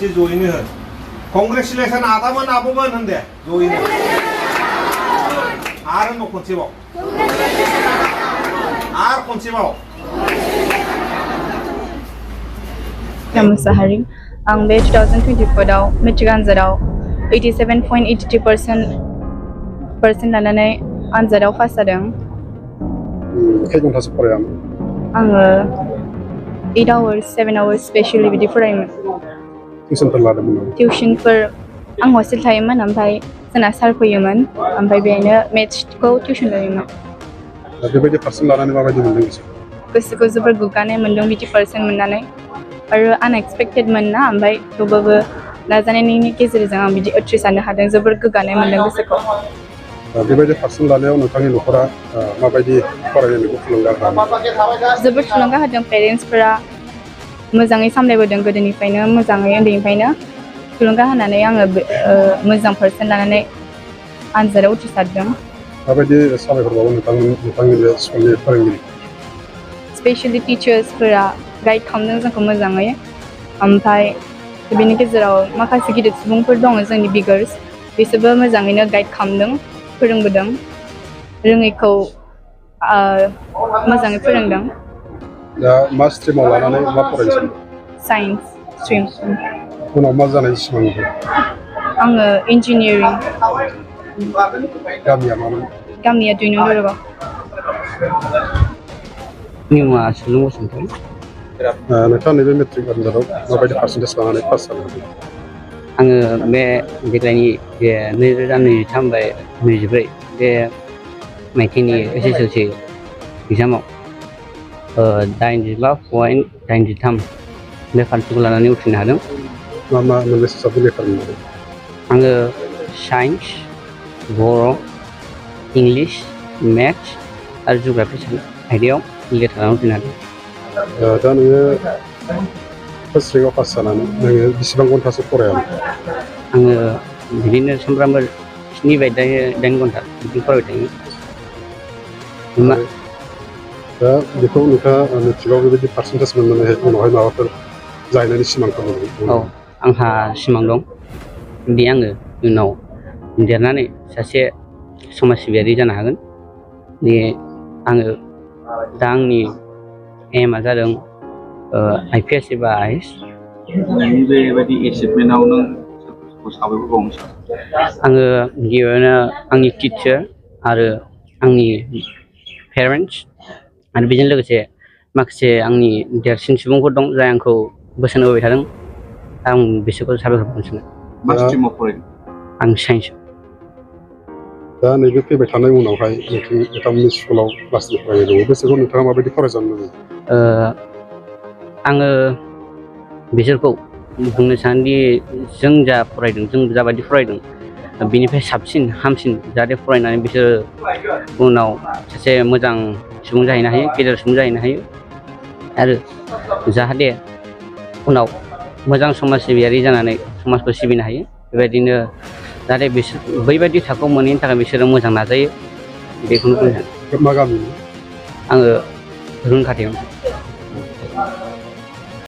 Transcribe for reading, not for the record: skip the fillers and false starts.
खनसे जयैनो होन कंग्रेचुलेसन आदामोन आब'मोन होन दे जयैनो आरो न' खनसेबाव आरो खनसेबाव मुसाहारि आं बे 2024 आव मेट्रिक आनजादाव 87.83% लानानै आनजादाव पास जादों। खै घन्टासो फरायामोन? आङो 8 hours 7 hours स्पेशली बिदि फरायोमोन। टिउसनफोर लादोंमोन नामा? टिउसनफोर आं हस्टेल थायोमोन ओमफ्राय जोंना सार फैयोमोन ओमफ्राय बेनो मेथ्सखौ टिउसन लायोमोन। बेबायदि पार्सेन्ट लानानै माबायदि मोनदों गोसोखौ जोबोर गोग्गानाय मोनदों बिदि पार्सेन्ट मोननानै आरो आनएक्सपेक्टेडमोन ना ओमफ्राय थेवबाबो नाजानायनि गेजेरजों आं बिदि उथ्रिसारनो हादों जोबोर गोग्गानाय मोनदों गोसोखौ। बेबायदि पार्सेन्ट लानायाव नोंथांनि न'खरा माबायदि फरायनायखौ थुलुंगा होदों? जोबोर थुलुंगा होदों पेरेन्टसफोरा मोजाङै सामलायबोदों गोदोनिफ्रायनो मोजाङै उन्दैनिफ्रायनो थुलुंगा होनानै आङो मोजां पार्सेन्ट लानानै आनजादाव उथ्रिसारदों। माबायदि साबायखर बावो नोंथांनि बे स्कुलनि फोरोंगिरि? स्पेशली टिचार्सफोरा गाइड खालामदों जोंखौ मोजाङै ओमफ्राय बेनि गेजेराव माखासे गिदिर सुबुंफोर दङ जोंनि बिगार्स बिसोरबो मोजाङैनो गाइड खालामदों फोरोंबोदों रोङैखौ मोजाङै फोरोंदों। दा मा स्ट्रिमाव लानानै मा फरायनो? Science stream. उनाव मा जानायनि सिमां दं? आङो इन्जिनियारिं। गामिया मामोन? गामिया 2 नं दरगाव। मुङा सुलुं बसुमतारी। नोंथाङा नैबे मेट्रिक आनजादाव माबायदि पार्सेन्टेज लानानै पास जादों? आङो बे देग्लायनि बे 2023-24 बे मायथाइनि SSLC एग्जामाव 85.83 बे पार्सेन्टखौ लानानै उथ्रिनो हादों। मा मोनबेसे साबजेक्ट लेटार मोनदों? आङो साइन्स, बर', इंलिश, मेथ्स आरो जिअ'ग्राफि आयदायाव लेटार लानानै उथ्रिनो हादों। दा नोङो फार्स्ट रेंकआव पास जानानै नोङो बेसेबां घन्टासो फरायामोन? आङो बिदिनो सानफ्रामबो 7-8 घन्टा बिदि फरायबाय थायोमोन। दा बेखौ नोंथाङा मेट्रिकआव बेबायदि पार्सेन्टेज मोननानै उनावहाय माबाफोर जाहैनायनि सिमांफोर दं? औ आंहा सिमां दं दि आङो उनाव देरनानै सासे समाज सिबियारि जानो हागोन। दि आङो दा आंनि एमआ जादों IPS एबा IAS। नोंनि बेबायदि एचिभमेन्टआव नों सोरखौ साबायखर बावनो सानो? आङो गिबियावनो आंनि टिचार आरो आंनि पेरेन्टस आरो बेजों लोगोसे माखासे आंनि देरसिन सुबुंफोर दं जाय आंखौ बोसोन होबाय थादों। आं बिसोरखौ साबायखर बावनो सानो। मा स्ट्रिमाव फरायदों? आं साइन्स। दा नैबे फैबाय थानाय उनावहाय नोंथांमोननि स्कुलाव क्लासनि फरायनाय दङ बिसोरखौ नोंथाङा माबायदि फरायजानो लुबैयो? आङो बिसोरखौ बुंनो सानोदि जों जा फरायदों जों जाबायदि फरायदों बिनिफ्राय साबसिन हामसिन जाहाथे फरायनानै बिसोर उनाव सासे मोजां सुबुं जाहैनो हायो, गेदेर सुबुं जाहैनो हायो आरो जाहाथे उनाव मोजां समाज सिबियारि जानानै समाजखौ सिबिनो हायो। बेबायदिनो जाहाथे बिसोर बैबायदि थाखोआव मोनैनि थाखाय बिसोरो मोजां नाजायो बेखौनो बुंनो सानो। मा गामिनि? आङो रुनखाथियाव।